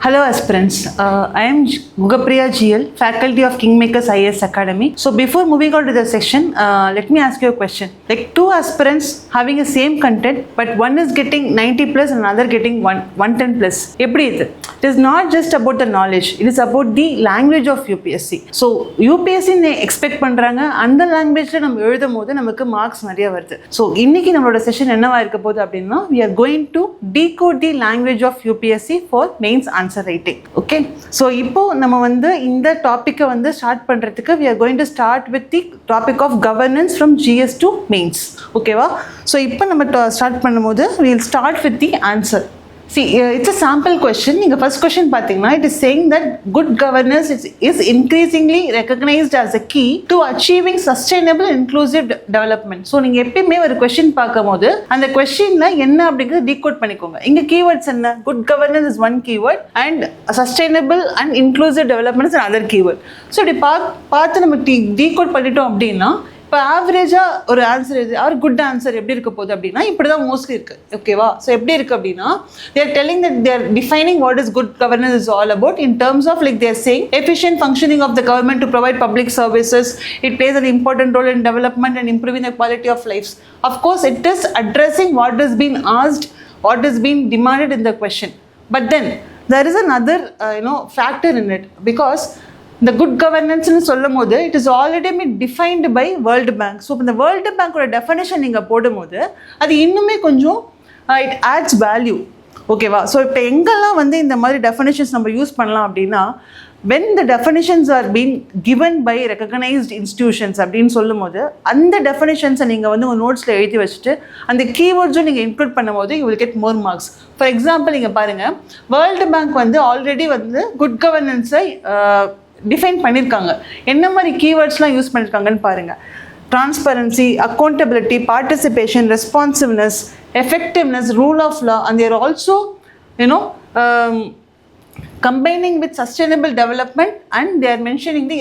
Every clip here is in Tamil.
Hello aspirants, I am Gurapriya GL, faculty of Kingmakers IAS Academy. So before moving on to the section, let me ask you a question. Like two aspirants having the same content, but one is getting 90 plus and another getting 110 plus. It is not just about the knowledge, it is about the language of UPSC. So UPSC they expect பண்றாங்க அந்த லாங்குவேஜ்ல நம்ம எழுதும்போது நமக்கு மார்க்ஸ் நிறைய வருது. ஸோ இன்னைக்கு நம்மளோட செஷன் என்னவா இருக்க போகுது அப்படின்னா we are going to decode the language of UPSC for mains answer writing. Okay, so இப்போ நம்ம வந்து இந்த டாபிக்கை வந்து ஸ்டார்ட் பண்றதுக்கு we are going to start with the topic of governance from GS-2 mains. ஓகேவா? ஸோ இப்போ நம்ம ஸ்டார்ட் பண்ணும்போது we will start with the answer. See, it's a sample question. The first question, it is saying that good governance is increasingly recognized as a key to achieving sustainable inclusive development. So, you have a question, and the question is decode. Here, keywords are good governance is one keyword, and sustainable and inclusive development is another keyword. So, decode இப்போ ஆவரேஜாக ஒரு ஆன்சர் இது ஒரு குட் ஆன்சர் எப்படி இருக்க போகுது அப்படின்னா இப்படி தான் மோஸ்ட்லி இருக்குது. ஓகேவா? ஸோ எப்படி இருக்குது அப்படின்னா they're telling that they're defining what is good governance is all about in terms of like they're saying efficient functioning of the government to provide public services. It plays an important role in development and improving the quality of lifes. Of course it is addressing what is been asked, what is been demanded in the question. But then there is another factor in it, because the good governance னு சொல்லும்போது it is already been defined by World Bank. So இந்த வேர்ல்டு பேங்கோட டெஃபனிஷன் நீங்கள் போடும்போது அது இன்னுமே கொஞ்சம் it adds value. ஓகேவா? ஸோ இப்போ எங்கெல்லாம் வந்து இந்த மாதிரி டெஃபனிஷன்ஸ் நம்ம யூஸ் பண்ணலாம் அப்படின்னா when the definitions are being given by recognized institutions அப்படின்னு சொல்லும்போது அந்த டெஃபனிஷன்ஸை நீங்கள் வந்து உங்கள் நோட்ஸில் எழுதி வச்சுட்டு அந்த கீவேர்ட்ஸும் நீங்கள் இன்க்ளூட் பண்ணும்போது you will get more marks. For example நீங்கள் பாருங்கள், வேர்ல்டு பேங்க் வந்து ஆல்ரெடி வந்து குட் கவர்னன்ஸை டிஃபைன் பண்ணியிருக்காங்க. என்ன மாதிரி கீவேர்ட்ஸ்லாம் யூஸ் பண்ணியிருக்காங்கன்னு பாருங்கள். Transparency, accountability, participation, responsiveness, effectiveness, rule of law, and they are also combining with sustainable development, and they are mentioning the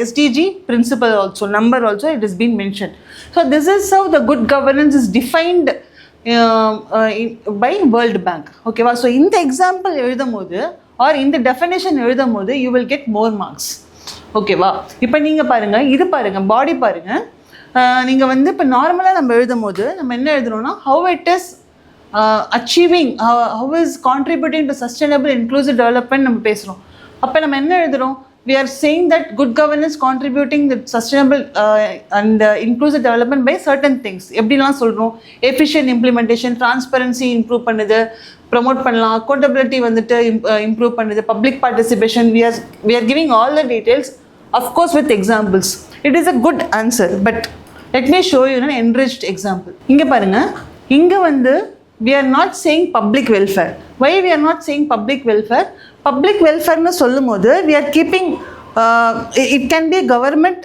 SDG principle also, number also it has been mentioned. So this is how the good governance is defined by World Bank. Okay, so in the example எழுதும்போது or in the definition எழுதும்போது you will get more marks. ஓகேவா? இப்போ நீங்கள் பாருங்கள், இது பாருங்கள், பாடி பாருங்கள். நீங்கள் வந்து இப்போ நார்மலாக நம்ம எழுதும்போது நம்ம என்ன எழுதுறோம்னா how it is achieving, how is contributing to sustainable inclusive development நம்ம பேசுகிறோம். அப்போ நம்ம என்ன எழுதுகிறோம்? We are saying that good governance contributing the sustainable and inclusive development by certain things. எப்படிலாம் சொல்கிறோம்? efficient implementation, transparency improve பண்ணுது, ப்ரமோட் பண்ணலாம், அக்கௌண்டபிலிட்டி வந்துட்டு இம்ப்ரூவ் பண்ணுது, public participation. we are giving all the details, of course with examples. It is a good answer, but let me show you an enriched example. இங்கே பாருங்கள், இங்கே வந்து we are not saying public welfare. Why we are not saying public welfare? Public welfare னு சொல்லும்போது we are keeping it can be government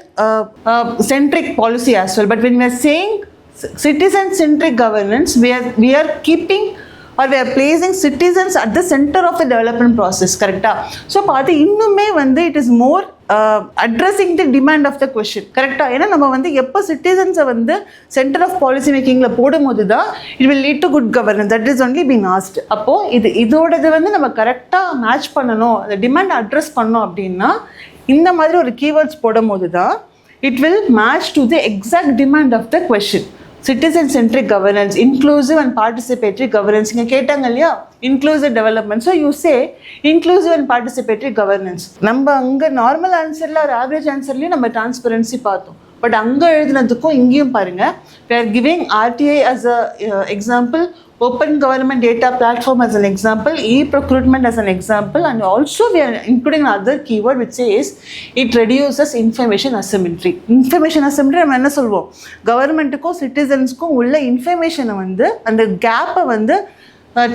centric policy as well, but when we are saying citizen centric governance, we are keeping or we are placing citizens at the center of the development process. Correct? So பார்த்து இன்னுமே வந்து it is more addressing the demand of the question. கரெக்டாக? ஏன்னா நம்ம வந்து எப்போ சிட்டிசன்ஸை வந்து சென்டர் ஆஃப் பாலிசி மேக்கிங்கில் போடும்போது தான் it will lead to good governance. That is only being asked. அப்போது இதோடது வந்து நம்ம கரெக்டாக மேட்ச் பண்ணணும், அந்த டிமாண்ட் அட்ரஸ் பண்ணோம் அப்படின்னா இந்த மாதிரி ஒரு கீவேர்ட்ஸ் போடும்போது தான் it will match to the exact demand of the question. Citizen centric governance, inclusive and participatory governance. இங்கே கேட்டாங்க இல்லையா, inclusive development. So you say inclusive and participatory governance. நம்ம அங்கே நார்மல் ஆன்சரில் ஒரு ஆவரேஜ் ஆன்சர்லேயும் நம்ம டிரான்ஸ்பரன்சி பார்த்தோம். பட் அங்கே எழுதுனதுக்கும் இங்கேயும் பாருங்கள், we are giving RTI as a example, open government data platform as an example, e-procurement as an example, and also we are including another keyword which says it reduces information asymmetry. Information asymmetry நம்ம என்ன சொல்வோம்? கவர்மெண்ட்டுக்கும் சிட்டிசன்ஸ்க்கும் உள்ள இன்ஃபர்மேஷனை வந்து அந்த கேப்பை வந்து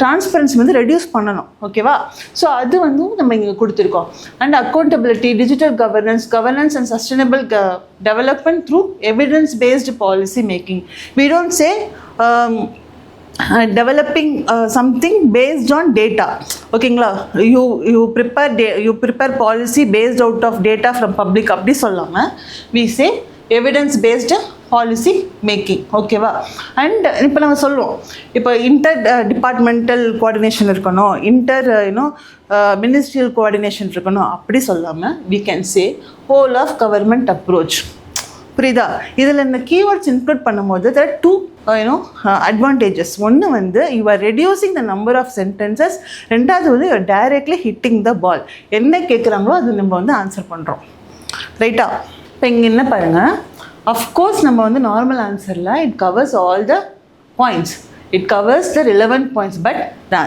டிரான்ஸ்பரன்சி வந்து ரெடியூஸ் பண்ணணும். ஓகேவா? ஸோ அது வந்து நம்ம இங்கே கொடுத்துருக்கோம். And accountability, digital governance and sustainable development through evidence based policy making. We don't say developing something based on data. ஓகேங்களா? you prepare policy based out of data from public அப்படி சொல்லாமல் we say evidence based policy making. ஓகேவா? அண்ட் இப்போ நம்ம சொல்லுவோம், இப்போ இன்டர் டிபார்ட்மெண்டல் கோஆர்டினேஷன் இருக்கணும், மினிஸ்ட்ரியல் கோஆர்டினேஷன் இருக்கணும், அப்படி சொல்லாமல் we can say whole of government approach. புரியுதா? இதில் இந்த கீவேர்ட்ஸ் இன்க்ளூட் பண்ணும்போது there are two advantages. ஒன்று வந்து you are reducing the number of sentences, ரெண்டாவது வந்து you are directly hitting the ball. என்ன கேட்குறாங்களோ அது நம்ம வந்து ஆன்சர் பண்ணுறோம். ரைட்டா? இப்போ இங்கே என்ன பாருங்கள், அஃப்கோர்ஸ் நம்ம வந்து normal ஆன்சரில் it covers all the points, it covers the relevant points, but the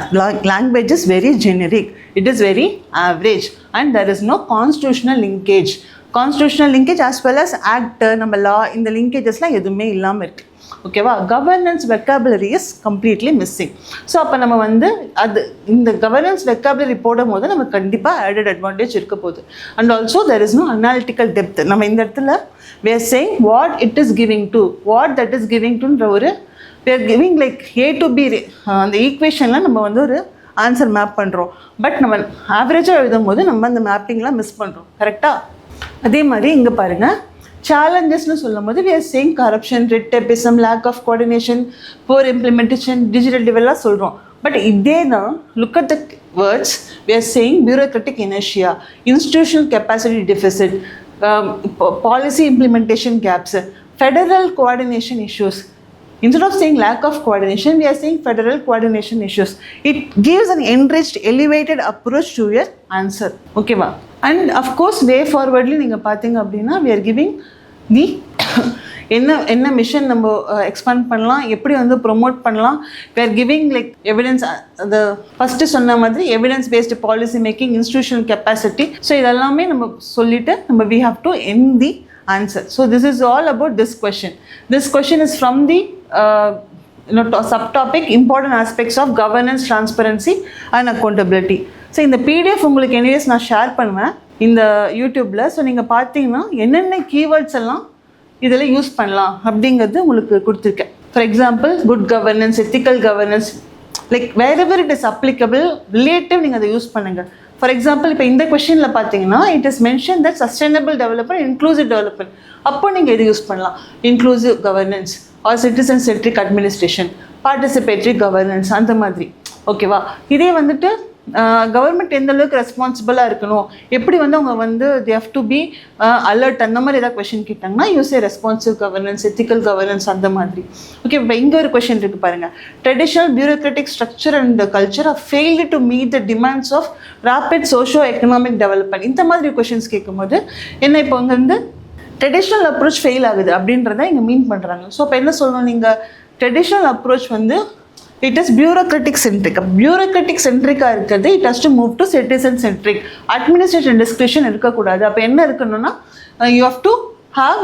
language is very generic, it is very average, and there is no constitutional linkage as well as act, நம்ம law, இந்த linkagesலாம் எதுவுமே இல்லாமல் இருக்குது. ஓகேவா? Governance vocabulary is completely missing. So அப்போ நம்ம வந்து இந்த கவர்னன்ஸ் வெக்காபுலரி போடும் போது நமக்கு கண்டிப்பாக ஆடட் அட்வான்டேஜ் இருக்க போகுது. And also there is no analytical depth. நம்ம இந்த இடத்துல we are saying what it is giving to, what that is giving to ஒரு we are giving like A to B அந்த ஈக்குவேஷனில் நம்ம வந்து ஒரு ஆன்சர் மேப் பண்ணுறோம். பட் நம்ம ஆவரேஜாக எழுதும் போது நம்ம அந்த மேப்பிங்லாம் மிஸ் பண்ணுறோம். கரெக்டாக? அதே மாதிரி இங்கே பாருங்கள், challengesனு சொல்லும்போது we are saying corruption, red tapeism, lack of coordination, poor implementation, digital development சொல்கிறோம். பட் இதே தான் look at the words, we are saying bureaucratic inertia, institutional capacity deficit, policy implementation gaps, federal coordination issues. Instead of saying lack of coordination, we are saying federal coordination issues. It gives an enriched, elevated approach to your answer. Okay va? And of course way forwardly நீங்கள் பார்த்தீங்க அப்படின்னா we are giving the என்ன மிஷன் நம்ம எக்ஸ்பேண்ட் பண்ணலாம், எப்படி வந்து ப்ரொமோட் பண்ணலாம், we are giving like evidence, அந்த ஃபஸ்ட்டு சொன்ன மாதிரி evidence based policy making, institutional capacity. So இதெல்லாமே நம்ம சொல்லிட்டு நம்ம we have to end the answer. So this is all about this question. This question is from the subtopic important aspects of governance, transparency and accountability. So இந்த பிடிஎஃப் உங்களுக்கு எனிவேஸ் நான் ஷேர் பண்ணுவேன் இந்த யூடியூப்பில். ஸோ நீங்கள் பார்த்தீங்கன்னா என்னென்ன கீவேர்ட்ஸ் எல்லாம் இதில் யூஸ் பண்ணலாம் அப்படிங்கிறது உங்களுக்கு கொடுத்துருக்கேன். For example good governance, ethical governance, like wherever it is applicable, relative நீங்கள் அதை யூஸ் பண்ணுங்கள். ஃபார் எக்ஸாம்பிள் இப்போ இந்த கொஷினில் பார்த்தீங்கன்னா it is mention that sustainable development, inclusive development, அப்போ நீங்கள் இது யூஸ் பண்ணலாம். Inclusive governance or citizen centric administration, participatory governance, அந்த மாதிரி. ஓகேவா? இதே வந்துட்டு கவர்மெண்ட் எந்த அளவுக்கு ரெஸ்பான்சிபிளாக இருக்கணும், எப்படி வந்து அவங்க வந்து they have to be alert, அந்த மாதிரி ஏதாவது கொஷின் கேட்டாங்கன்னா use a responsive governance, ethical governance, அந்த மாதிரி. ஓகே, இப்போ இங்கே ஒரு கொஷின் இருக்குது பாருங்கள். Traditional bureaucratic structure and culture of failed to meet the demands of rapid socio economic development. இந்த மாதிரி கொஷின்ஸ் கேட்கும்போது என்ன, இப்போ அங்கே வந்து ட்ரெடிஷ்னல் அப்ரோச் ஃபெயில் ஆகுது அப்படின்றத இங்கே மீன் பண்ணுறாங்க. ஸோ இப்போ என்ன சொல்லணும், நீங்கள் ட்ரெடிஷ்னல் அப்ரோச் வந்து it is bureaucratic centric. bureaucratic centric இருக்கிறது it has to move to citizen centric. administration discretion இருக்கக்கூடாது. அப்போ என்ன இருக்கணும்னா you have to have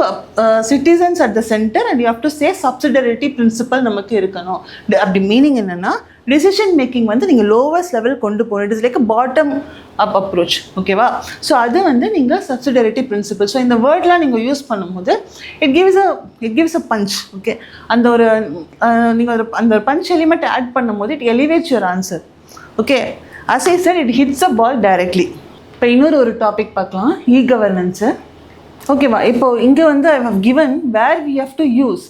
citizens at the center and you have to say subsidiarity principle நமக்கு இருக்கணும். அப்படி மீனிங் என்னென்னா டிசிஷன் மேக்கிங் வந்து நீங்கள் லோவஸ்ட் லெவல் கொண்டு போகணும். It is like bottom up approach. ஓகேவா? ஸோ அது வந்து நீங்கள் சப்சிடரிட்டி பிரின்சிபல். ஸோ இந்த வேர்ட்லாம் நீங்கள் யூஸ் பண்ணும்போது it gives a punch. Okay, அந்த ஒரு நீங்கள் அந்த பஞ்ச் எலிமெண்ட் ஆட் பண்ணும்போது it elevates your answer. Okay, as I said it hits a ball directly. இப்போ இன்னொரு டாபிக் பார்க்கலாம், இ கவர்னன்ஸு. ஓகேவா? இப்போ இங்கே வந்து I have given where we have to use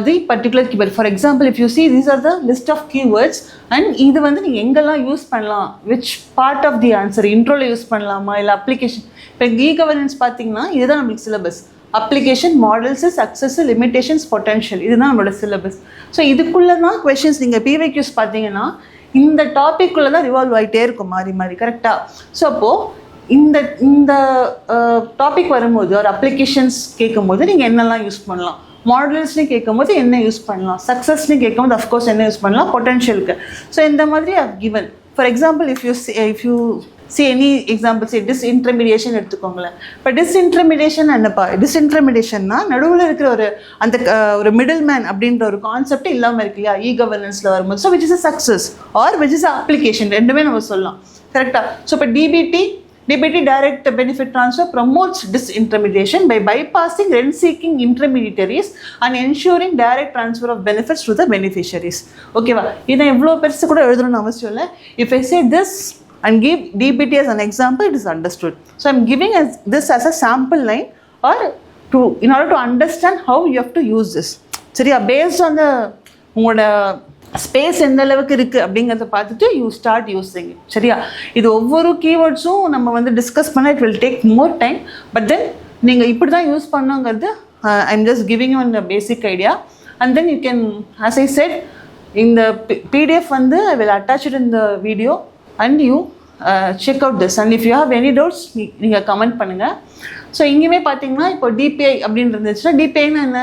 the particular keyword. For example, if you see these are the list of keywords and இது வந்து நீங்கள் எங்கெல்லாம் யூஸ் பண்ணலாம், which part of the answer, இன்ட்ரோவில் யூஸ் பண்ணலாமா இல்லை அப்ளிகேஷன். இப்போ இ கவர்னன்ஸ் பார்த்தீங்கன்னா இதுதான் நம்மளுக்கு syllabus. Application, models, success, limitations, potential, இதுதான் நம்மளோட சிலபஸ். ஸோ இதுக்குள்ளே தான் கொஷின்ஸ். நீங்கள் பிவைக்யூஸ் பார்த்தீங்கன்னா இந்த டாபிக்குள்ளே தான் ரிவால்வ் ஆகிட்டே இருக்கும் மாறி மாறி. கரெக்டாக? ஸோ அப்போது இந்த டாபிக் வரும்போது ஒரு அப்ளிகேஷன்ஸ் கேட்கும்போது நீங்கள் என்னெல்லாம் யூஸ் பண்ணலாம், மாடல்ஸ்னு கேட்கும்போது என்ன யூஸ் பண்ணலாம், சக்ஸஸ்னு கேட்கும்போது அஃப்கோர்ஸ் என்ன யூஸ் பண்ணலாம், பொட்டன்ஷியலுக்கு. ஸோ இந்த மாதிரி I have given. For example if you see any examples, disintermediation எடுத்துக்கோங்களேன். இப்போ டிஸ்இன்டர்மீடியேஷன் என்னப்பா, டிஸ்இன்டர்மீடியேஷன்னா நடுவில் இருக்கிற ஒரு மிடில் மேன் அப்படின்ற ஒரு கான்செப்ட் இல்லாமல் இருக்கு இல்லையா இ கவர்னன்ஸில் வரும்போது. So which is a success R which is a application, ரெண்டுமே நம்ம சொல்லலாம். கரெக்டாக? ஸோ இப்போ DBT direct benefit transfer promotes disintermediation by bypassing rent-seeking intermediaries and ensuring direct transfer of benefits to the beneficiaries. ஓகேவா? இதை எவ்வளோ பெருசு கூட எழுதணும்னு அவசியம் இல்லை. If I say this and give DBT as an example, it is understood. So I'm giving this as a sample line or in order to understand how you have to use this. சரியா, based on the உங்களோட ஸ்பேஸ் எந்த அளவுக்கு இருக்குது அப்படிங்கிறத பார்த்துட்டு யூ ஸ்டார்ட் யூஸிங். சரியா, இது ஒவ்வொரு கீவேர்ட்ஸும் நம்ம வந்து டிஸ்கஸ் பண்ண it will take more time. But then நீங்கள் இப்படி தான் யூஸ் பண்ணுங்கிறது I am just giving you a basic idea. And then you can, as I said, இந்த பிடிஎஃப் வந்து I will attach it in the video and you check out this. And if you have any doubts நீங்கள் கமெண்ட் பண்ணுங்கள். ஸோ இங்கேயுமே பார்த்தீங்கன்னா இப்போ டிபிஐ அப்படின்னு இருந்துச்சுன்னா, டிபிஐன்னா என்ன?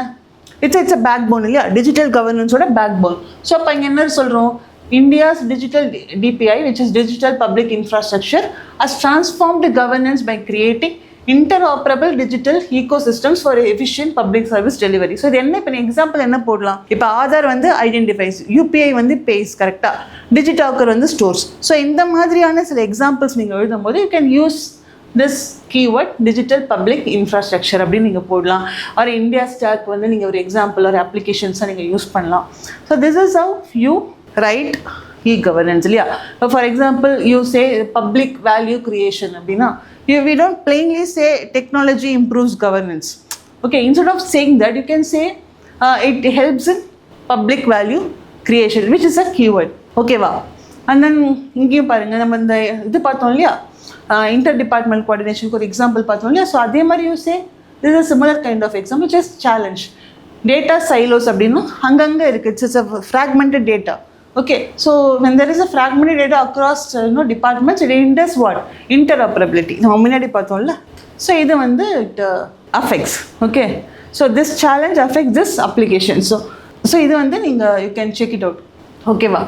இட்ஸ் அ பேக் போன் இல்லையா, டிஜிட்டல் கவர்னன்ஸோட பேக் போன். ஸோ அப்போ இங்கே என்ன சொல்கிறோம், India's digital DPI which is digital public infrastructure has transformed governance by creating interoperable digital ecosystems for efficient public service delivery. So இது என்ன, இப்போ எக்ஸாம்பிள் என்ன போடலாம், இப்போ ஆதார் வந்து ஐடென்டிஃபைஸ், யூபிஐ வந்து பேஸ் கரெக்டாக, டிஜிடாக்கர் வந்து ஸ்டோர்ஸ். ஸோ இந்த மாதிரியான சில எக்ஸாம்பிள்ஸ் நீங்கள் எழுதும்போது you can use this keyword digital public infrastructure அப்படின்னு நீங்கள் போடலாம். ஒரு இந்தியா ஸ்டாக் வந்து நீங்கள் ஒரு எக்ஸாம்பிள் ஒரு அப்ளிகேஷன்ஸாக நீங்கள் யூஸ் பண்ணலாம். So this is how you right e-governance இல்லையா. For example you say public value creation அப்படின்னா we don't plainly say technology improves governance. Okay, instead of saying that you can say it helps in public value creation, which is a keyword. Okay va. And then இங்கேயும் பாருங்க, நம்ம இந்த இது பார்த்தோம் இல்லையா, இன்டர் டிபார்ட்மெண்ட் கோஆர்டினேஷனுக்கு ஒரு எக்ஸாம்பிள் பார்த்தோம் இல்லையா. ஸோ அதே மாதிரி you say this is similar kind of example which is challenge. Data silos அப்படின்னா அங்கங்கே இருக்குது, it's a fragmented data. Okay, so when there is a fragmented data across departments, it hinders what? Interoperability. நம்ம முன்னாடி பார்த்தோம்ல. ஸோ இது வந்து it affects. Okay, so this challenge affects this application. So இது வந்து நீங்கள் you can check it out. ஓகேவா.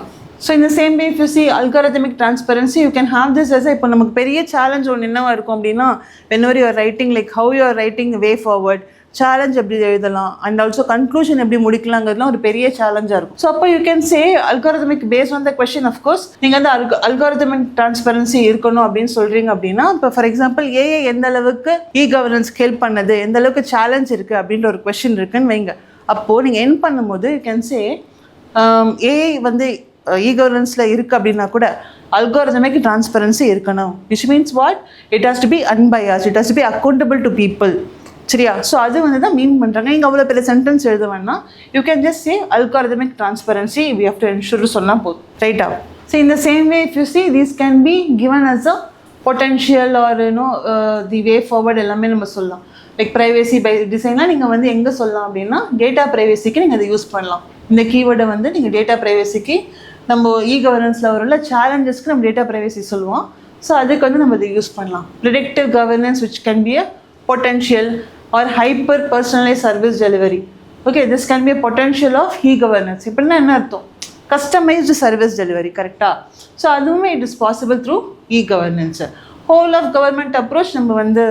ஸோ இந்த same way if you see algorithmic transparency, you can have this as a, இப்போ நமக்கு பெரிய சேலஞ்ச் ஒன்று என்னவா இருக்கும் அப்படின்னா, whenever you are writing like how you are writing way forward, challenge எப்படி எழுதலாம் அண்ட் ஆல்சோ கன்க்ளூஷன் எப்படி முடிக்கலாங்கிறதுலாம் ஒரு பெரிய சேலஞ்சாக இருக்கும். ஸோ அப்போ you can say algorithmic paste on the question. Of course நீங்கள் வந்து அல்காரிதமிக் டிரான்ஸ்பரன்சி இருக்கணும் அப்படின்னு சொல்கிறீங்க அப்படின்னா, இப்போ ஃபார் எக்ஸாம்பிள் ஏஐ எந்த அளவுக்கு கவர்னன்ஸ்க்கு ஹெல்ப் பண்ணது, எந்த அளவுக்கு சேலஞ்ச் இருக்குது அப்படின்ற ஒரு கொஸ்டின் இருக்குன்னு வைங்க. அப்போது நீங்கள் என் பண்ணும்போது யூ கேன் சே ஏஐ வந்து கவர்னன்ஸில் இருக்குது அப்படின்னா கூட அல்காரிதமிக் டிரான்ஸ்பரன்சி இருக்கணும். Which means what, it has to be unbiased, it has to be accountable to people. சரியா, ஸோ அது வந்து தான் மீன் பண்ணுறாங்க. நீங்கள் அவ்வளோ பெரிய சென்டென்ஸ் எழுத வேணாம், you can just say algorithmic transparency we have to ensure சொன்னால் போதும். ரைட்டா. ஸோ இந்த same way if you see these can be given as a potential or the way forward எல்லாமே நம்ம சொல்லலாம். லைக் ப்ரைவேசி பை டிசைன்லாம் நீங்கள் வந்து எங்கே சொல்லலாம் அப்படின்னா, டேட்டா ப்ரைவேசிக்கு நீங்கள் அதை யூஸ் பண்ணலாம். இந்த கீவேர்டை வந்து நீங்கள் டேட்டா ப்ரைவேசிக்கு, நம்ம கவர்னன்ஸில் வரல சேலஞ்சஸ்க்கு நம்ம டேட்டா ப்ரைவேசி சொல்லுவோம். ஸோ அதுக்கு வந்து நம்ம இதை யூஸ் பண்ணலாம். Predictive governance which can be a potential or hyper personalized service delivery. Okay, this can be a potential of e-governance. இப்படின்னா என்ன அர்த்தம், customized service delivery. கரெக்டா. ஸோ அதுவுமே it is possible through governance. Whole of government approach நம்ம வந்து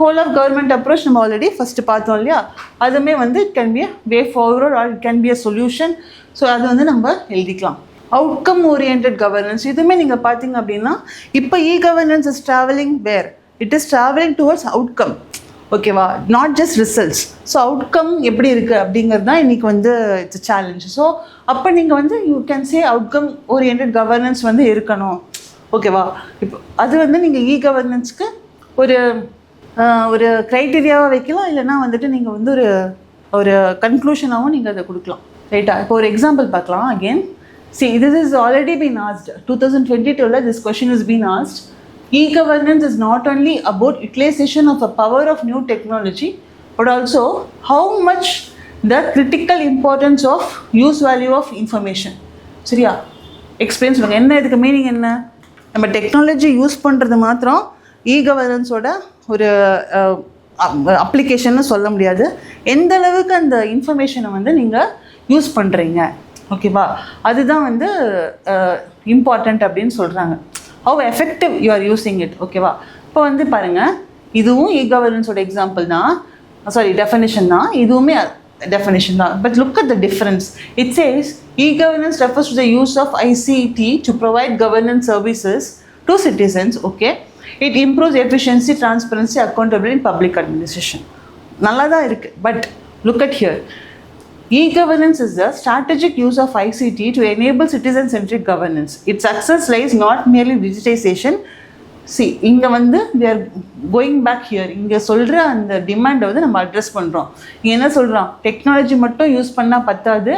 ஹோல் ஆஃப் கவர்மெண்ட் அப்ரோச் நம்ம ஆல்ரெடி ஃபஸ்ட்டு பார்த்தோம் இல்லையா. அதுவுமே வந்து it can be a way forward or it can be a solution. So அது வந்து நம்ம எழுதிக்கலாம். அவுட்கம் ஓரியன்ட் கவர்னன்ஸ், இதுவுமே நீங்கள் பார்த்தீங்க அப்படின்னா இப்போ governance is travelling where, it is travelling towards outcome. ஓகேவா, not just results. So outcome எப்படி இருக்குது அப்படிங்கிறது தான் இன்றைக்கி வந்து இட்ஸ் சேலஞ்ச். ஸோ அப்போ நீங்கள் வந்து you can say outcome orient governance வந்து இருக்கணும். ஓகேவா, இப்போ அது வந்து நீங்கள் கவர்னன்ஸ்க்கு ஒரு க்ரைட்டீரியாவாக வைக்கலாம், இல்லைனா வந்துட்டு நீங்கள் வந்து ஒரு கன்க்ளூஷனாகவும் நீங்கள் அதை கொடுக்கலாம். ரைட்டா. இப்போ ஒரு எக்ஸாம்பிள் பார்க்கலாம். Again see this is already been asked 2022 this question has been asked. E-governance is not only about utilization of the power of new technology, but also how much the critical importance of use value of information. சரியா, எக்ஸ்பீரியன்ஸ் பண்ணுங்க. என்ன இதுக்கு மீனிங் என்ன, நம்ம டெக்னாலஜி யூஸ் பண்ணுறது மாத்திரம் கவர்னன்ஸோட ஒரு அப்ளிகேஷன்னு சொல்ல முடியாது. எந்த அளவுக்கு அந்த இன்ஃபர்மேஷனை வந்து நீங்கள் யூஸ் பண்ணுறீங்க, ஓகேவா, அதுதான் வந்து இம்பார்ட்டண்ட் அப்படின்னு சொல்கிறாங்க. how effective you are using it. ஓகேவா. இப்போ வந்து பாருங்கள், இதுவும் கவர்னன்ஸோட எக்ஸாம்பிள் தான், டெஃபினிஷன் தான், இதுவுமே definition தான். But look at the difference. It says e-governance refers to the use of ICT to provide governance services to citizens. Okay, it improves efficiency, transparency, accountability in public administration. நல்லா தான் இருக்கு. But look at here, e-governance is the strategic use of ICT to enable citizen-centric governance. Its success lies not merely in digitization, see இங்கே வந்து they are going back here. இங்கே சொல்கிற அந்த டிமாண்டை வந்து நம்ம அட்ரஸ் பண்ணுறோம். இங்கே என்ன சொல்கிறோம், டெக்னாலஜி மட்டும் யூஸ் பண்ணால் பத்தாது,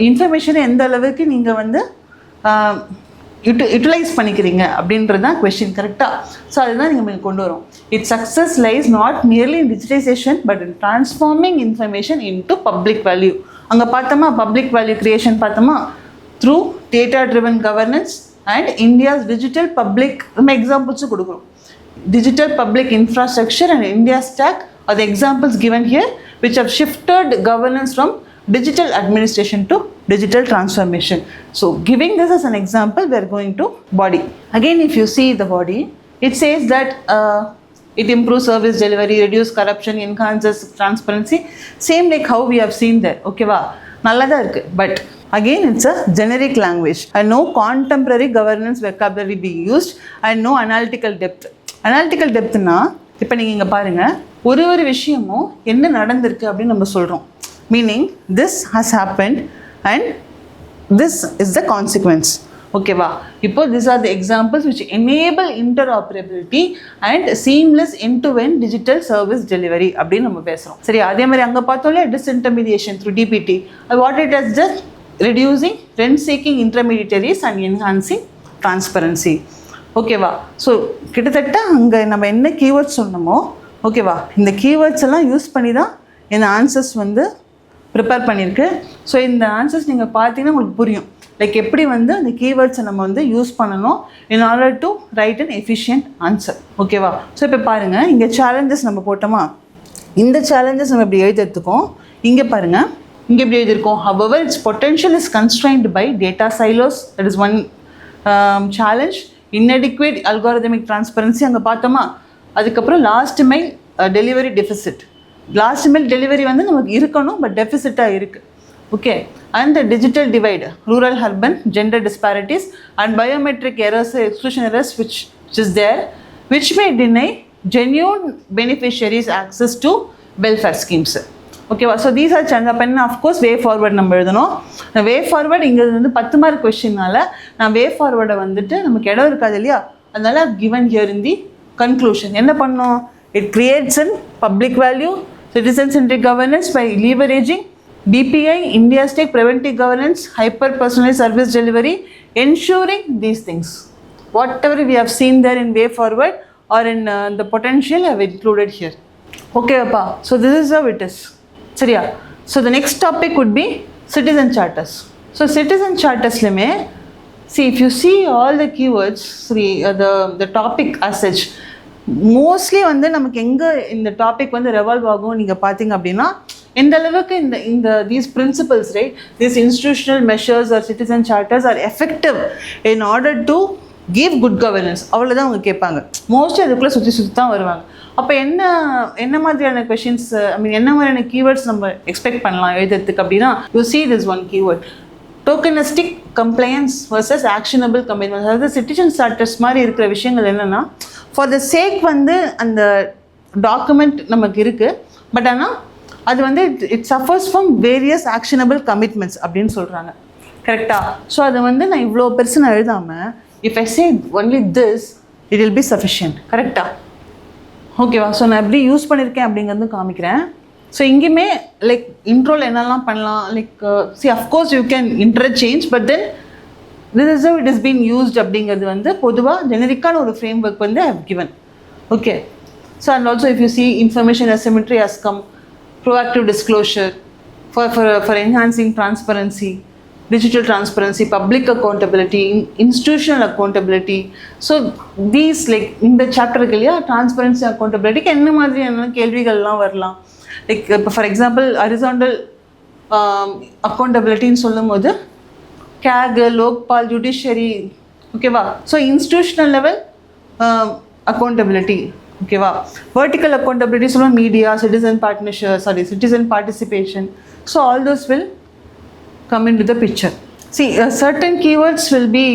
இன்ஃபர்மேஷனை எந்த அளவுக்கு நீங்கள் வந்து யூட்டிலைஸ் பண்ணிக்கிறீங்க அப்படின்றது தான் கொஷின். கரெக்டாக? ஸோ அதுதான் நீங்கள் கொண்டு வரோம். It success lies not merely in digitisation but in transforming information into public value. அங்கே பார்த்தோமா பப்ளிக் வேல்யூ கிரியேஷன் பார்த்தோமா through data driven governance and India's digital public. நம்ம எக்ஸாம்பிள்ஸும் கொடுக்குறோம். Digital public infrastructure and India stack are the examples given here which have shifted governance from digital administration to digital transformation. So giving this as an example, we are going to body. Again, if you see the body, it says that it improves service delivery, reduce corruption, enhances transparency. Same like how we have seen there. Okay va, nallada irukku. But again, it's a generic language and no contemporary governance vocabulary being used and no analytical depth. Analytical depth na இப்போ நீங்கள் இங்கே பாருங்கள், ஒரு ஒரு விஷயமும் என்ன நடந்திருக்கு அப்படின்னு நம்ம சொல்கிறோம். Meaning this has happened and this is the consequence. ஓகேவா? இப்போ this are the examples which enable interoperability and seamless end-to-end digital service delivery அப்படின்னு நம்ம பேசுகிறோம். சரி, அதே மாதிரி அங்கே பார்த்தோம்ல disintermediation through DBT. What it has just reducing rent-seeking intermediaries and enhancing transparency. ஓகேவா? ஸோ கிட்டத்தட்ட அங்கே நம்ம என்ன கீவேர்ட்ஸ் சொன்னோமோ, ஓகேவா, இந்த கீவேர்ட்ஸ் எல்லாம் யூஸ் பண்ணி தான் இந்த ஆன்சர்ஸ் வந்து ப்ரிப்பேர் பண்ணியிருக்கு. ஸோ இந்த ஆன்சர்ஸ் நீங்கள் பார்த்தீங்கன்னா உங்களுக்கு புரியும், லைக் எப்படி வந்து அந்த கீவேர்ட்ஸை நம்ம வந்து யூஸ் பண்ணணும் in order to right an efficient answer. ஓகேவா? ஸோ இப்போ பாருங்கள், இங்கே சேலஞ்சஸ் நம்ம போட்டோமா, இந்த சேலஞ்சஸ் நம்ம இப்படி எழுதிருக்கோம். இங்கே பாருங்கள், இங்கே எப்படி எழுதியிருக்கோம், however its potential is constrained by data silos, that is one challenge. inadequate algorithmic transparency அங்கே பார்த்தோமா. அதுக்கப்புறம் last mile delivery deficit. Last mile delivery வந்து நமக்கு இருக்கணும், பட் டெஃபிசிட்டாக இருக்குது. Okay, and the digital divide, rural urban, gender disparities and biometric errors, exclusion errors which is there which may deny genuine beneficiaries access to welfare schemes. ஓகேவா? So these are change. அப்போ என்ன, அஃப்கோர்ஸ் வே ஃபார்வர்ட் நம்ம எழுதணும். வே ஃபார்வர்ட் இங்கே வந்து 10 மார்க் கொஸ்டின்னால நான் வே ஃபார்வர்டை வந்துட்டு நமக்கு இடம் இருக்காது இல்லையா, அதனால given here in the conclusion. என்ன பண்ணோம், it creates an public value, citizen centric governance by leveraging DPI, India State Preventive Governance, hyper personalized service delivery, ensuring these things. Whatever we have seen there in way forward or in the potential I have included here. Okay, appa. So this is how it is. சரியா? So the next topic would be citizen charters. So citizen charters leme, see if you see all the keywords, the topic as such, mostly வந்து நமக்கு எங்கே இந்த டாபிக் வந்து ரெவால்வ் ஆகும் நீங்கள் பார்த்தீங்க அப்படின்னா, எந்த அளவுக்கு இந்த these principles, right, these institutional measures or citizen charters are effective in order to give good governance, அவ்வளோதான் அவங்க கேட்பாங்க. மோஸ்ட்லி அதுக்குள்ளே சுற்றி தான் வருவாங்க. அப்போ என்ன மாதிரியான கொஷின்ஸ், என்ன மாதிரியான கீவேர்ட்ஸ் நம்ம எக்ஸ்பெக்ட் பண்ணலாம் எழுதுறதுக்கு அப்படின்னா, you see this one keyword, tokenistic compliance versus actionable commitments. அதாவது சிட்டிசன் சார்ட்டர்ஸ் மாதிரி இருக்கிற விஷயங்கள் என்னென்னா, ஃபார் த சேக் வந்து அந்த டாக்குமெண்ட் நமக்கு இருக்குது, பட் ஆனால் அது வந்து it suffers from various actionable commitments அப்படின்னு சொல்கிறாங்க. கரெக்டாக? ஸோ அதை வந்து நான் இவ்வளோ பெருசு நான் எழுதாமல், if I say only this it will be sufficient. கரெக்டாக? ஓகேவா? ஸோ நான் எப்படி யூஸ் பண்ணியிருக்கேன் அப்படிங்கிறது காமிக்கிறேன். ஸோ இங்கேயுமே லைக் இன்ட்ரோல் என்னெல்லாம் பண்ணலாம், like see of course you can interchange, but then this is it is been used அப்படிங்கிறது வந்து பொதுவாக ஜெனரிக்கான ஒரு ஃப்ரேம் ஒர்க் வந்து I have given. Okay, so and also if you see information asymmetry has come, proactive disclosure for enhancing transparency, digital transparency, public accountability, institutional accountability. So these like in the chapter இல்லையா, transparency accountability என்ன மாதிரியான கேள்விகள்லாம் வரலாம். லைக் இப்போ ஃபார் எக்ஸாம்பிள் ஹரிசாண்டல் அக்கௌண்டபிலிட்டின்னு சொல்லும் போது கேக், லோக்பால், ஜுடிஷியரி, ஓகேவா? ஸோ இன்ஸ்டிடியூஷனல் லெவல் அக்கௌண்டபிலிட்டி, ஓகேவா? வெர்டிக்கல் அக்கௌண்டபிலிட்டி சொல்லுவோம், media, citizen participation. So all those will come into the picture. See, certain keywords will be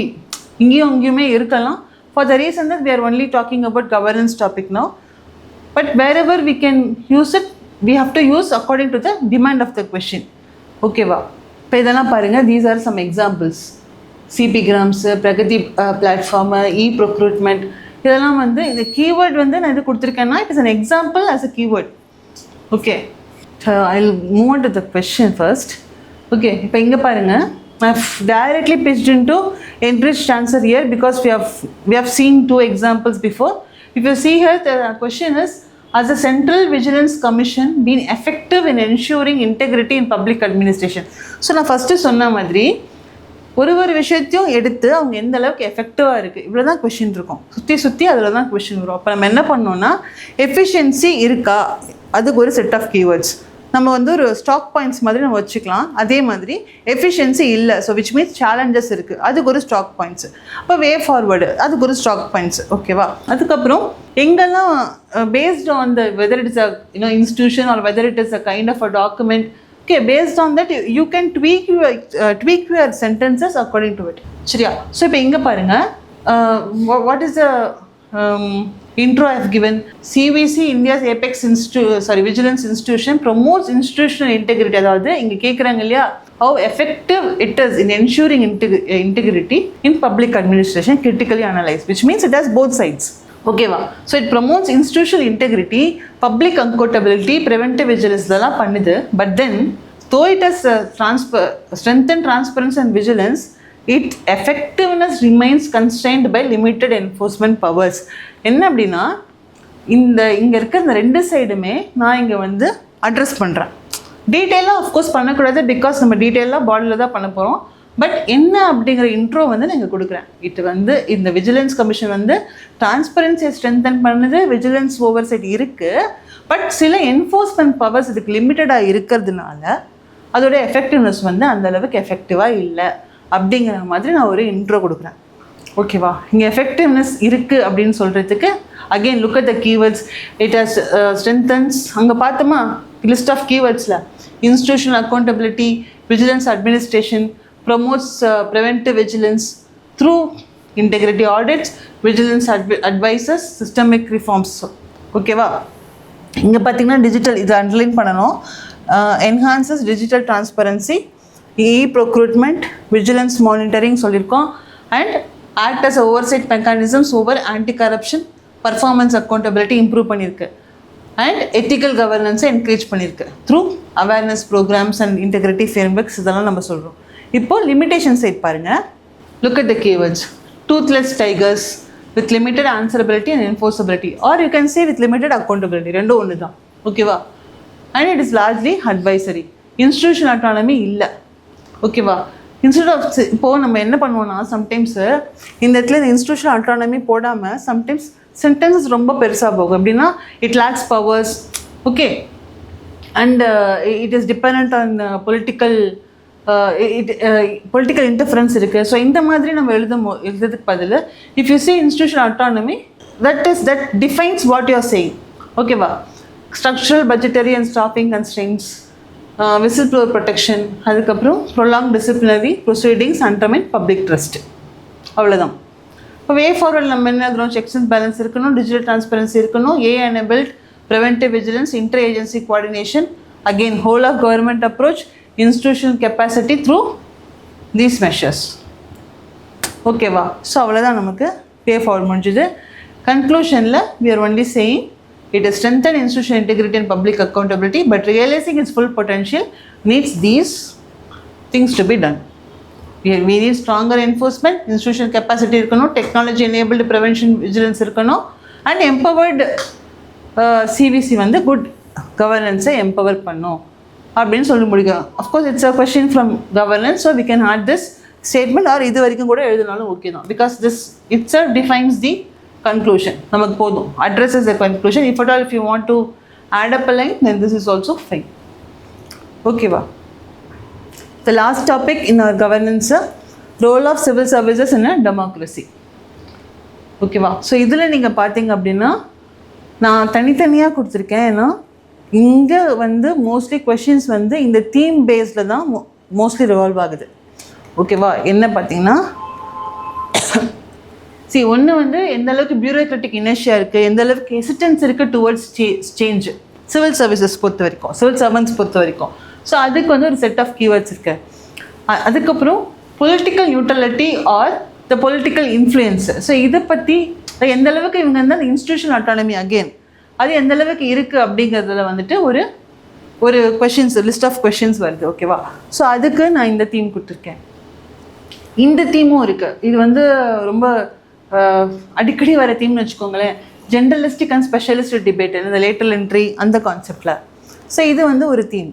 இங்கேயும் அங்கேயுமே இருக்கலாம், for the reason that we are only talking about governance topic now, but wherever we can use it, we have to use according to the demand of the question. Okay va? இப்போ இதெல்லாம் பாருங்கள், these are some examples. CP grams, Pragati platform, e-procurement, இதெல்லாம் வந்து இந்த கீவேர்ட் வந்து நான் இது கொடுத்துருக்கேன்னா it is an example as a keyword. Okay, I'll move on to the question first. Okay, இப்போ இங்கே பாருங்கள், I've directly pitched into enriched answer here because we have seen 2 examples before. If you see here, the question is, has the Central Vigilance Commission been effective in ensuring integrity in public administration? So நான் ஃபஸ்ட்டு சொன்ன மாதிரி ஒரு விஷயத்தையும் எடுத்து அவங்க எந்த அளவுக்கு எஃபெக்டிவாக இருக்குது இவ்வளோ தான் கொஷின் இருக்கும். சுற்றி அதில் தான் கொஷின் வரும். அப்போ நம்ம என்ன பண்ணோன்னா எஃபிஷியன்சி இருக்கா, அதுக்கு ஒரு செட் ஆஃப் கீவேர்ட்ஸ் நம்ம வந்து ஒரு ஸ்டாக் பாயிண்ட்ஸ் மாதிரி நம்ம வச்சுக்கலாம். அதே மாதிரி எஃபிஷியன்சி இல்லை, ஸோ விச் மீன்ஸ் சேலஞ்சஸ் இருக்குது, அதுக்கு ஒரு ஸ்டாக் பாயிண்ட்ஸ். அப்போ வே ஃபார்வர்டு அதுக்கு ஒரு ஸ்டாக் பாயிண்ட்ஸ். ஓகேவா? அதுக்கப்புறம் எங்கெல்லாம் based on the whether it is a institution or whether it is a kind of a document. Okay, based on that you can tweak your sentences according to it. சரியா? ஸோ இப்போ இங்கே பாருங்கள், what is the intro I have given. CVC, India's apex vigilance institution, promotes institutional integrity. அதாவது இங்கே கேட்குறாங்க இல்லையா, how effective it is in ensuring integrity in public administration, critically analyzed, which means it has both sides. ஓகேவா? So it promotes institutional integrity, public accountability, preventive vigilance இதெல்லாம் பண்ணுது. But then though it has strengthen transparency and vigilance, its effectiveness remains constrained by limited enforcement powers. என்ன அப்படின்னா, இங்கே இருக்க இந்த 2 சைடுமே நான் இங்கே வந்து அட்ரஸ் பண்ணுறேன். டீட்டெயிலாக அஃப்கோர்ஸ் பண்ணக்கூடாது, பிகாஸ் நம்ம டீட்டெயிலாக பாடியில் தான் பண்ண போகிறோம். பட் என்ன அப்படிங்கிற இன்ட்ரோ வந்து நான் இங்கே கொடுக்குறேன். இது வந்து இந்த விஜிலன்ஸ் கமிஷன் வந்து டிரான்ஸ்பரன்சியை ஸ்ட்ரென்தன் பண்ணுது, விஜிலன்ஸ் ஓவர் சைட் இருக்குது. பட் சில என்ஃபோர்ஸ்மெண்ட் பவர்ஸ் இதுக்கு லிமிட்டடாக இருக்கிறதுனால அதோட எஃபெக்டிவ்னஸ் வந்து அந்தளவுக்கு எஃபெக்டிவாக இல்லை அப்படிங்கிற மாதிரி நான் ஒரு இன்ட்ரோ கொடுக்குறேன். ஓகேவா? இங்கே எஃபெக்டிவ்னஸ் இருக்குது அப்படின்னு சொல்கிறதுக்கு again look at the keywords. It has strengthens, அங்கே பார்த்தோமா லிஸ்ட் ஆஃப் கீவேர்ட்ஸில் institutional accountability, vigilance administration, promotes preventive vigilance through integrity audits, vigilance advices, systemic reforms. ஓகேவா? இங்கே பார்த்தீங்கன்னா டிஜிட்டல், இது அண்டர்லைன் பண்ணணும். enhances digital transparency, e-procurement, vigilance monitoring சொல்லியிருக்கோம். and act as oversight mechanisms over anti-corruption, performance accountability improve பண்ணியிருக்கு. and ethical governance encourage பண்ணியிருக்கு through awareness programs and integrity frameworks. இதெல்லாம் நம்ம சொல்கிறோம். இப்போ லிமிடேஷன் சைட் பாருங்கள். Look at the keywords. Toothless tigers with limited answerability and enforceability, or you can say with limited accountability. ரெண்டும் ஒன்று தான். ஓகேவா? And it is largely advisory. Institution autonomy இல்லை. ஓகேவா? இன்ஸ்டியூட் ஆஃப் இப்போது நம்ம என்ன பண்ணுவோம்னா, சம்டைம்ஸு இந்த இடத்துல இந்த இன்ஸ்டிடியூஷன் அட்டானமி போடாமல் சம்டைம்ஸ் சென்டென்சஸ் ரொம்ப பெருசாக போகும். எப்படின்னா it lacks powers. Okay, and it is depend on political political interference இருக்குது. ஸோ இந்த மாதிரி நம்ம எழுதுறதுக்கு பதில் if you say institution autonomy, that defines what you are saying. ஓகேவா? Structural budgetary and staffing constraints, whistle blower protection, அதுக்கப்புறம் prolong disciplinary proceedings, undermine public trust. அவ்வளோதான். இப்போ வே ஃபார்வர்ட் நம்ம என்ன இருக்கிறோம், செக்ஸ் அண்ட் பேலன்ஸ் இருக்கணும், டிஜிட்டல் டிரான்ஸ்பரன்சி இருக்கணும், enabled, preventive vigilance, inter agency coordination, again whole of government approach, institutional capacity through these measures. ஓகேவா? ஸோ அவ்வளோதான் நமக்கு பே ஃபார்வர்ட் முடிஞ்சுது. கன்க்ளூஷனில் we are only saying it is strengthen institutional integrity and public accountability, but realizing its full potential needs these things to be done. We need stronger enforcement, institutional capacity இருக்கணும், technology enabled prevention vigilance இருக்கணும், and empowered CVC வந்து குட் கவர்னன்ஸை எம்பவர் பண்ணும் அப்படின்னு சொல்லி முடியும். Of course it's a question from governance, so we can add this statement or இது வரைக்கும் கூட எழுதினாலும் ஓகே தான், because this it's defines the conclusion. நமக்கு போதும், addresses the conclusion. If at all if you want to add up a line, then this is also fine. ஓகேவா? The last topic in our governance, role of civil services in a democracy. ஓகேவா? ஸோ இதில் நீங்கள் பார்த்தீங்க அப்படின்னா நான் தனித்தனியாக கொடுத்துருக்கேன். ஏன்னா இங்கே வந்து மோஸ்ட்லி கொஷின்ஸ் வந்து இந்த தீம் பேஸில் தான் மோஸ்ட்லி ரிவால்வ் ஆகுது. ஓகேவா? என்ன பார்த்தீங்கன்னா ஒன்று வந்து எந்த அளவுக்கு பியூரோக்ராட்டிக் இனர்ஷியா இருக்குது, எந்த அளவுக்கு ஹெசிடன்ஸ் இருக்குது டுவர்ட்ஸ் சேஞ்ச் சிவில் சர்வீசஸ் பொறுத்த வரைக்கும், சிவில் சர்வன்ஸ் பொறுத்த வரைக்கும். ஸோ அதுக்கு வந்து ஒரு செட் ஆஃப் கீவேர்ட்ஸ் இருக்குது. அதுக்கப்புறம் பொலிட்டிக்கல் நியூட்ரலிட்டி ஆர் த பொலிட்டிக்கல் இன்ஃப்ளூயன்ஸ். ஸோ இதை பற்றி எந்த அளவுக்கு இவங்க வந்து அந்த இன்ஸ்டிடியூஷனல் அட்டானமி அகெயின் அது எந்த அளவுக்கு இருக்குது அப்படிங்கிறதுல வந்துட்டு ஒரு கொஷின்ஸ் லிஸ்ட் ஆஃப் கொஷின்ஸ் வருது. ஓகேவா? ஸோ அதுக்கு நான் இந்த தீம் கொடுத்துருக்கேன். இந்த தீமும் இருக்குது. இது வந்து ரொம்ப அடிக்கடி வர தீம்னு வச்சுக்கோங்களேன். ஜென்ரலிஸ்டிக் அண்ட் ஸ்பெஷலிஸ்ட் டிபேட் இந்த லேட்டரல் என்ட்ரி அந்த கான்செப்டில். ஸோ இது வந்து ஒரு தீம்.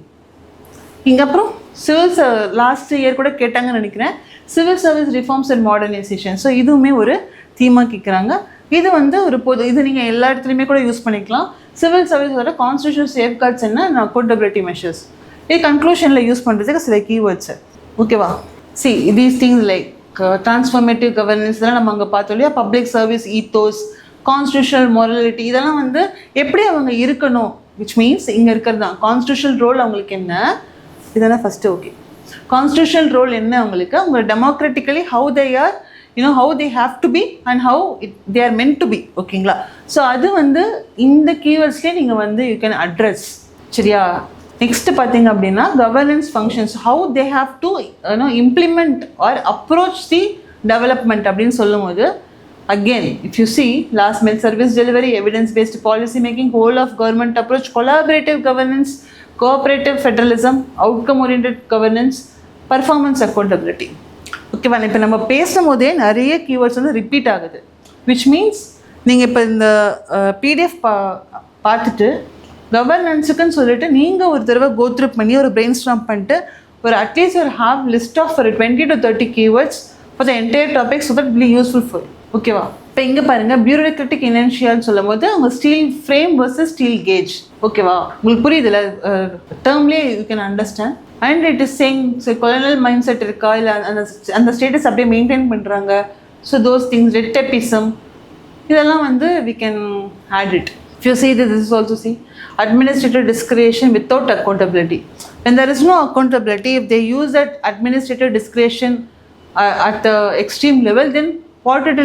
இங்கே அப்புறம் சிவில் லாஸ்ட் இயர் கூட கேட்டாங்கன்னு நினைக்கிறேன், civil service reforms and modernisation. So இதுவுமே ஒரு தீமாக கேட்குறாங்க. இது வந்து ஒரு இது நீங்கள் எல்லா இடத்துலையுமே கூட யூஸ் பண்ணிக்கலாம். சிவில் சர்வீஸோட கான்ஸ்டியூஷனல் சேஃப்கார்ட்ஸ் என்ன அக்கௌண்டபிலிட்டி மெஷர்ஸ், இது கன்க்ளூஷனில் யூஸ் பண்ணுறதுக்கு சில கீவேர்ட்ஸு. ஓகேவா? C these things like transformative governance இதெல்லாம் நம்ம அங்கே பார்த்தோம் இல்லையா. Public service ethos, constitutional morality இதெல்லாம் வந்து எப்படி அவங்க இருக்கணும், விச் மீன்ஸ் இங்கே இருக்கிறது தான் கான்ஸ்டியூஷனல் ரோல் அவங்களுக்கு என்ன, இதெல்லாம் ஃபஸ்ட்டு. ஓகே, கான்ஸ்டியூஷனல் ரோல் என்ன அவங்களுக்கு, அவங்க democratically how they are, how they have to be and how they are meant to be. ஓகேங்களா? ஸோ அது வந்து இந்த கீவேர்ட்ஸ்லேயே நீங்கள் வந்து யூ கேன் அட்ரஸ். சரியா? நெக்ஸ்ட்டு பார்த்தீங்க அப்படின்னா governance functions, how they have to implement or approach the development அப்படின்னு சொல்லும்போது again if you see last mile service delivery, evidence based policy making, whole of government approach, collaborative governance, cooperative federalism, outcome oriented governance, performance accountability. ஓகேவா? இப்போ நம்ம பேசும்போதே நிறைய கீவேர்ட்ஸ் வந்து ரிப்பீட் ஆகுது. விச் மீன்ஸ் நீங்கள் இப்போ இந்த பிடிஎஃப் பார்த்துட்டு கவர்னன்ஸுக்குன்னு சொல்லிட்டு நீங்கள் ஒரு தடவை கோத்ரூ பண்ணி ஒரு பிரெயின் ஸ்டார்ம் பண்ணிட்டு ஒரு அட்லீஸ்ட் ஒரு ஹாவ் லிஸ்ட் ஆஃப் ஒரு 20 to 30 keywords for the entire topic so that will useful for. ஓகேவா? இப்போ இங்கே பாருங்கள், பியூரோக்ராட்டிக் இனென்ஷியல்னு சொல்லும் போது அவங்க steel frame versus steel cage. ஓகேவா? உங்களுக்கு புரியுதுல, டேர்ம்லேயே you can understand. And it is saying colonial mindset இருக்கா, இல்லை அந்த ஸ்டேட்டஸ் அப்படியே மெயின்டைன் பண்ணுறாங்க. So those things, red tapism, இதெல்லாம் வந்து we can add it. If you see this is also see administrative discretion without accountability. When there is no accountability, if they use that administrative discretion at the extreme level, then what it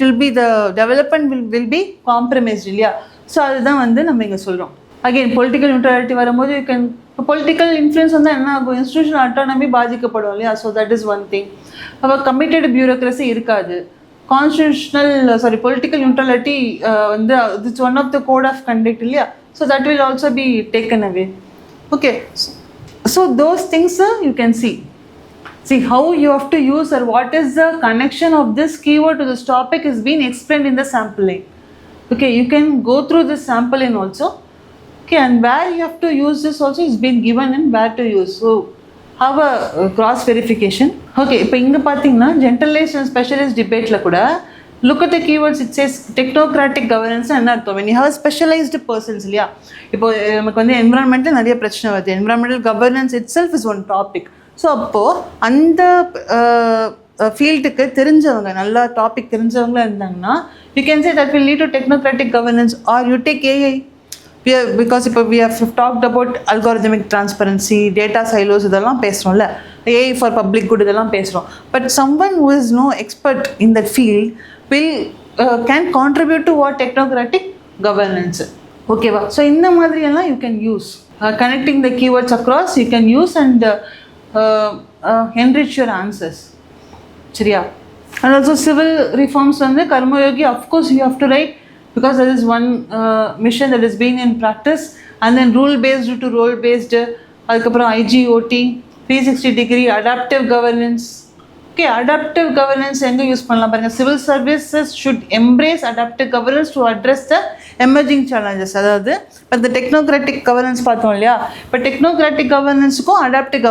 will be the development will be compromised இல்லையா? ஸோ அதுதான் வந்து நம்ம இங்கே சொல்கிறோம். அகெயின் பொலிட்டிக்கல் நியூட்ரலிட்டி வரும்போது யூ கேன், பொலிட்டிக்கல் இன்ஃப்ளூயன்ஸ் வந்து என்ன ஆகும், இன்ஸ்டிடியூஷன் அட்டானமி பாதிக்கப்படும் இல்லையா? So that is one thing. அப்போ கமிட்டட் பியூரோக்ரஸி இருக்காது. கான்ஸ்டியூஷனல் பொலிட்டிக்கல் நியூட்ரலிட்டி வந்து it's one of the code of conduct இல்லையா? So that will also be taken away. Okay, so those things you can see how you have to use or what is the connection of this keyword to this topic is being explained in the sampling. Okay, you can go through this sampling also. Okay, and where you have to use this also is been given and where to use. So have a cross verification. Okay, இப்போ இங்கே பார்த்தீங்கன்னா generalist and specialist debateல கூட look at the keywords, it says technocratic governance என்ன அர்த்தம், when you have specialized persons இல்லையா? இப்போ நமக்கு வந்து environmental நிறைய பிரச்சனை வருது, environmental governance itself is one topic. So அப்போது அந்த ஃபீல்டுக்கு தெரிஞ்சவங்க, நல்லா டாபிக் தெரிஞ்சவங்களாக இருந்தாங்கன்னா you can say that will lead to technocratic governance. Or you take AI, because இப்போ we have talked about algorithmic transparency, data silos இதெல்லாம் பேசுகிறோம்ல, ஏஐ ஃபார் பப்ளிக் குட் இதெல்லாம் பேசுகிறோம். But someone who is no expert in that field will can contribute to what technocratic governance. ஓகேவா? ஸோ இந்த மாதிரியெல்லாம் you can use connecting the keywords across, you can use and enrich your answers. சரியா? And also civil reforms வந்து Karmayogi, of course you have to write because there is one mission that is being in practice, and then rule based to role based, அதுக்கப்புறம் IGOT, 360 degree adaptive governance. Okay, adaptive governance எங்கே யூஸ் பண்ணலாம் பாருங்கள். Civil services should embrace adaptive governance to address the emerging challenges. அதாவது இப்போ இந்த டெக்னோக்ராட்டிக் கவர்னன்ஸ் பார்த்தோம் இல்லையா? இப்போ டெக்னோக்ராட்டிக் கவர்னன்ஸுக்கும் அடாப்டிவ்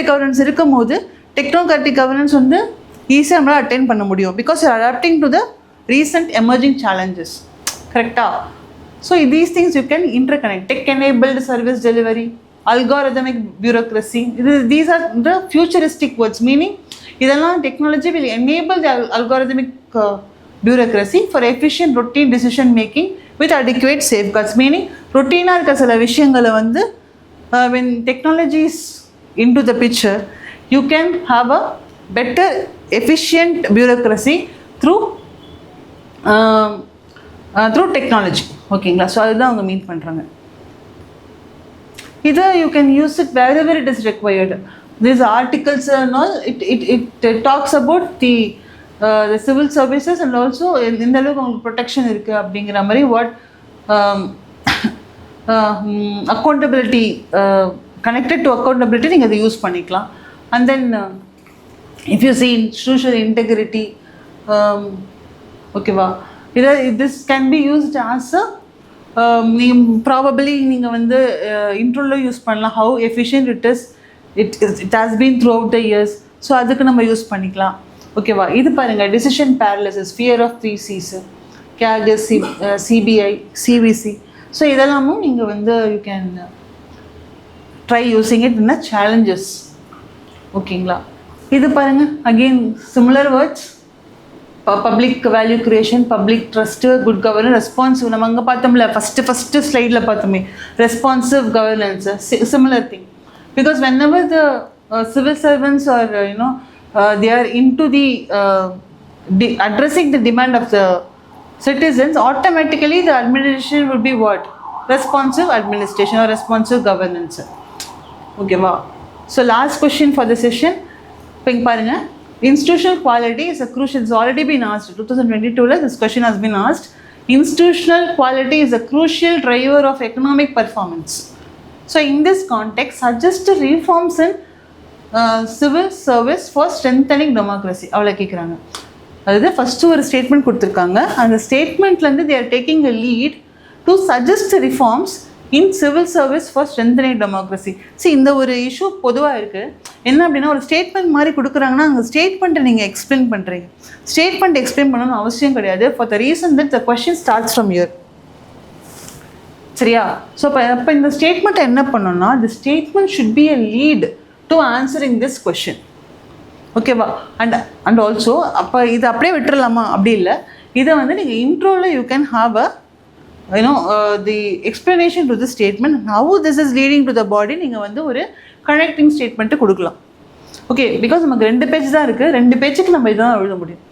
கவர்னன்ஸ் இருக்கும் போது டெக்னோக்ராட்டிக் கவர்னன்ஸ் வந்து ஈஸியாக நம்மளால் அட்டென்ட் பண்ண முடியும், because you adapting to the recent emerging challenges. கரெக்டாக? So these things you can interconnect. Tech enabled service delivery, algorithmic bureaucracy, these are the futuristic words. Meaning இதெல்லாம் technology will enable the algorithmic bureaucracy for efficient routine decision making with adequate safeguards. Meaning routine இருக்க சில விஷயங்களை வந்து when technology is into the picture, you can have a better efficient bureaucracy through technology. ஓகேங்களா? ஸோ அதுதான் அவங்க மீன் பண்ணுறாங்க. இதை you can use it wherever it is required. These articles and all, it talks about the the civil services and also இந்த அளவுக்கு உங்களுக்கு ப்ரொடெக்ஷன் இருக்குது அப்படிங்கிற மாதிரி what accountability connected to accountability நீங்கள் அதை யூஸ் பண்ணிக்கலாம். And then if you see institutional integrity, ஓகேவா, this can be used as a நீங்கள் ப்ராபபிளி நீங்கள் வந்து இன்ட்ரோவில் யூஸ் பண்ணலாம். How efficient it has been throughout the years. So அதுக்கு நம்ம யூஸ் பண்ணிக்கலாம். ஓகேவா, இது பாருங்கள், decision paralysis, fear of 3 C's, CAGs, CBI, CVC. So இதெல்லாமும் நீங்கள் வந்து you can try using it in challenges. ஓகேங்களா, இது பாருங்கள், again similar words, public value creation, public trust, good governance, responsive. நம்ம அங்கே பார்த்தோம்ல ஃபஸ்ட்டு ஸ்லைடில் பார்த்தோமே, responsive governance, similar thing. Because when ever the civil servants are they are into the addressing the demand of the citizens, automatically the administration will be what? Responsive administration or responsive governance. Okay wow. So last question for the session, ping parunga, institutional quality is a crucial, it's already been asked 2022 la this question has been asked. Institutional quality is a crucial driver of economic performance. So in this context, suggest reforms in civil service for strengthening democracy. அவ்வளோ கேட்குறாங்க. அதாவது ஃபஸ்ட்டு ஒரு ஸ்டேட்மெண்ட் கொடுத்துருக்காங்க. அந்த ஸ்டேட்மெண்ட்லேருந்து they are taking a lead to suggest reforms in civil service for strengthening democracy. See, இந்த ஒரு இஷ்யூ பொதுவாக இருக்குது. என்ன அப்படின்னா, ஒரு ஸ்டேட்மெண்ட் மாதிரி கொடுக்குறாங்கன்னா அந்த ஸ்டேட்மெண்ட்டை நீங்கள் எக்ஸ்பிளைன் பண்ணுறீங்க. ஸ்டேட்மெண்ட் எக்ஸ்பிளைன் பண்ணணும்னு அவசியம் கிடையாது. For the reason that the question starts from year. சரியா? ஸோ அப்போ இந்த ஸ்டேட்மெண்ட்டை என்ன பண்ணணும்னா, the statement should be a lead to answering this question. ஓகேவா? அண்ட் ஆல்சோ அப்போ இது அப்படியே விட்டுறலாமா? அப்படி இல்லை. இதை வந்து நீங்கள் இன்ட்ரோவில் you can have a the explanation to the statement, how this is leading to the body. நீங்கள் வந்து ஒரு கனெக்டிங் ஸ்டேட்மெண்ட்டு கொடுக்கலாம். ஓகே, பிகாஸ் நமக்கு 2 பேஜ் தான் இருக்குது. 2 பேஜுக்கு நம்ம இதான் எழுத முடியும்.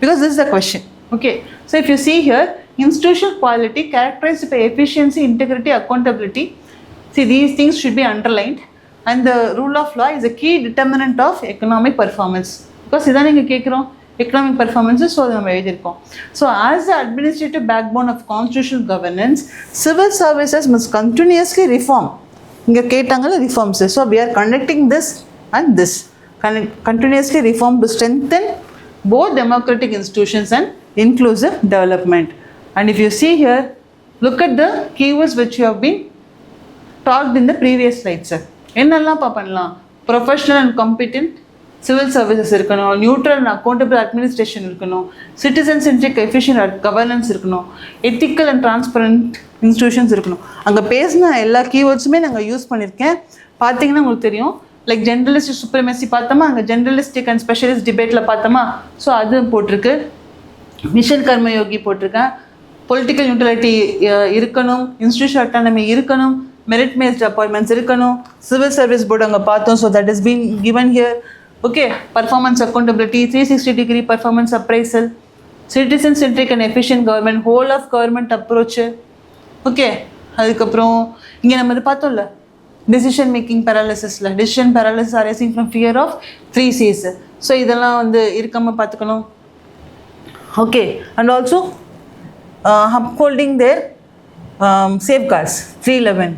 Because this is the question. Okay, so if you see here, institutional quality characterized by efficiency, integrity, accountability. See, these things should be underlined. And the rule of law is a key determinant of economic performance. Because இதான் நீங்கள் கேட்குறோம், economic performance. ஸோ அதை நம்ம எழுதியிருக்கோம். So as the administrative backbone of constitutional governance, civil services must continuously reform. இங்கே கேட்டாங்கல்ல reforms. So we are conducting this and this. Continuously reform to strengthen both democratic institutions and inclusive development. And if you see here, look at the keywords which you have been talked in the previous slides, sir. என்னெல்லாம் பண்ணலாம்? Professional and competent civil services இருக்கணும், நியூட்ரல் அண்ட் அக்கௌண்டபிள் அட்மினிஸ்ட்ரேஷன் இருக்கணும், சிட்டிசன் சென்ட்ரிக் எஃபிஷியன்ட் கவர்னன்ஸ் இருக்கணும், எத்திக்கல் அண்ட் டிரான்ஸ்பரண்ட் இன்ஸ்டிடியூஷன்ஸ் இருக்கணும். அங்கே பேசின எல்லா கீவேர்ட்ஸுமே நாங்கள் யூஸ் பண்ணியிருக்கேன். பார்த்தீங்கன்னா உங்களுக்கு தெரியும். லைக் ஜென்ரலிஸ்ட் சுப்ரமசி பார்த்தோமா, அங்கே ஜென்ரலிஸ்டிக் அண்ட் ஸ்பெஷலிஸ்ட் டிபேட்டில் பார்த்தோமா, ஸோ அது போட்டிருக்கு. மிஷன் கர்மயோகி போட்டிருக்கேன். பொலிட்டிக்கல் நியூட்ரலிட்டி இருக்கணும், இன்ஸ்டிடியூஷன் அட்டானமி இருக்கணும், மெரிட் பேஸ்ட் அப்பாயின்மெண்ட்ஸ் இருக்கணும், சிவில் சர்வீஸ் போர்டு அங்கே பார்த்தோம். So that is been given here. Okay, performance accountability, 360 degree performance appraisal, citizen centric and efficient government, whole of government approach. Okay, அதுக்கப்புறம் இங்கே நம்ம இது பார்த்தோம்ல, டெசிஷன் மேக்கிங் பேராலிசிஸில் decision paralysis arising from fear of 3 C's. So இதெல்லாம் வந்து இருக்காமல் பார்த்துக்கணும். Okay, and also upholding their safeguards 311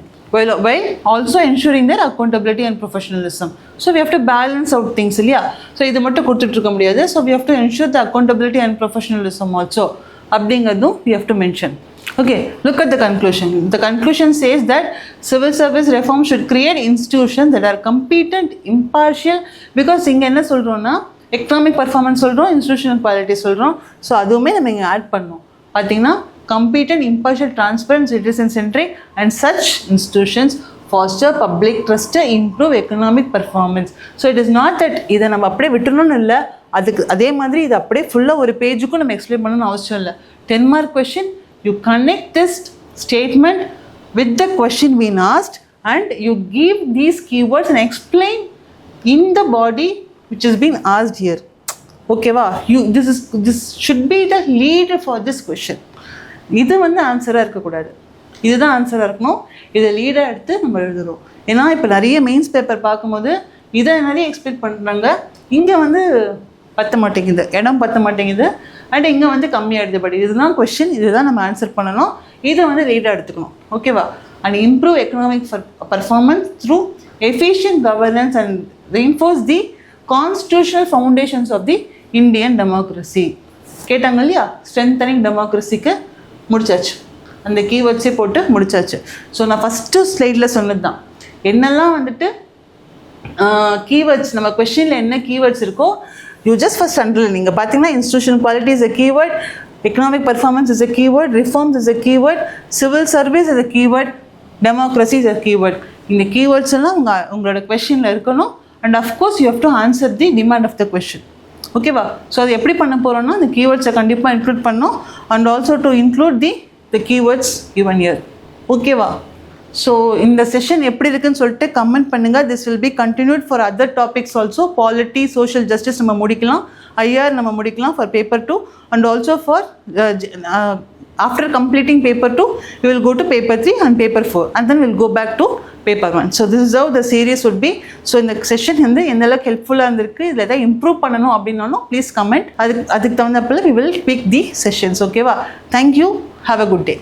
while also ensuring their accountability and professionalism. So we have to balance out things இல்லையா? ஸோ இது மட்டும் கொடுத்துட்டு இருக்க முடியாது. So we have to ensure the accountability and professionalism also அப்படிங்கிறதும் we have to mention. Okay, look at the conclusion. The conclusion says that civil service reform should create institutions that are competent, impartial. Because இங்கே என்ன சொல்கிறோன்னா, எக்கனாமிக் பர்ஃபார்மன்ஸ் சொல்கிறோம், இன்ஸ்டிடியூஷனல் குவாலிட்டி சொல்கிறோம். ஸோ அதுவுமே நம்ம இங்கே ஆட் பண்ணோம். பார்த்தீங்கன்னா, competent, impartial, transparent, citizen-centric, and such institutions foster public trust, improve economic performance. So it is not that இதை நம்ம அப்படியே விட்டுணும்னு இல்லை, அதுக்கு அதே மாதிரி இது அப்படியே ஃபுல்லாக ஒரு பேஜுக்கும் நம்ம எக்ஸ்பிளைன் பண்ணணும்னு அவசியம் இல்லை. 10 mark question, you connect this statement with the question being asked and you give these keywords and explain in the body which is being asked here. ஓகேவா? this should be the lead for this question. இது வந்து ஆன்சராக இருக்கக்கூடாது, இதுதான் ஆன்சராக இருக்கணும். இதை லீடாக எடுத்து நம்ம எழுதுகிறோம். ஏன்னா இப்போ நிறைய மெயின்ஸ் பேப்பர் பார்க்கும்போது இதை நிறைய எக்ஸ்பெக்ட் பண்ணுறாங்க. இங்கே வந்து பத்த மாட்டேங்குது, இடம் பத்த மாட்டேங்குது, அண்ட் இங்கே வந்து கம்மியாகிடுது. பட் இதுதான் கொஷின், இதுதான் நம்ம ஆன்சர் பண்ணணும், இதை வந்து ரீடாக எடுத்துக்கணும். ஓகேவா? And improve economic performance through efficient governance and reinforce the constitutional foundations of the Indian democracy. கேட்டாங்க இல்லையா? ஸ்ட்ரென்தனிங் டெமோக்ரஸிக்கு முடிச்சாச்சு, அந்த கீவேர்ட்ஸே போட்டு முடிச்சாச்சு. ஸோ நான் ஃபஸ்ட்டு ஸ்லைடில் சொன்னது தான், என்னெல்லாம் வந்துட்டு கீவேர்ட்ஸ் நம்ம கொஷினில் என்ன கீவேர்ட்ஸ் இருக்கோ யூ ஜஸ்ட் ஃபஸ்ட் அண்டர்லைன். நீங்கள் பார்த்தீங்கன்னா institution quality is a keyword, economic performance is a keyword, reforms is a keyword, civil service is a keyword, democracy is a keyword. இந்த கீவேர்ட்ஸ் எல்லாம் உங்களோட கொஷினில் இருக்கணும். And of course you have to answer the demand of the question. ஓகேவா? ஸோ அது எப்படி பண்ண போகிறோன்னா இந்த கீவேர்ட்ஸை கண்டிப்பாக இன்க்ளூட் பண்ணோம், and also to include the keywords given here. ஓகேவா? ஸோ இந்த செஷன் எப்படி இருக்குன்னு சொல்லிட்டு கமெண்ட் பண்ணுங்கள். This will be continued for other topics also. Polity, social justice நம்ம முடிக்கலாம், ஐஆர் நம்ம முடிக்கலாம் for paper 2, and also for after completing paper 2 we will go to paper 3 and paper 4, and then we'll go back to paper 1. So this is how the series would be. So இந்த செஷன் வந்து எந்தளவுக்கு ஹெல்ப்ஃபுல்லாக இருந்திருக்கு, இதில் எதாவது இம்ப்ரூவ் பண்ணணும் அப்படின்னாலும் ப்ளீஸ் கமெண்ட். அதுக்கு தகுந்தப்பில் we will pick the sessions. ஓகேவா? Thank you. Have a good day.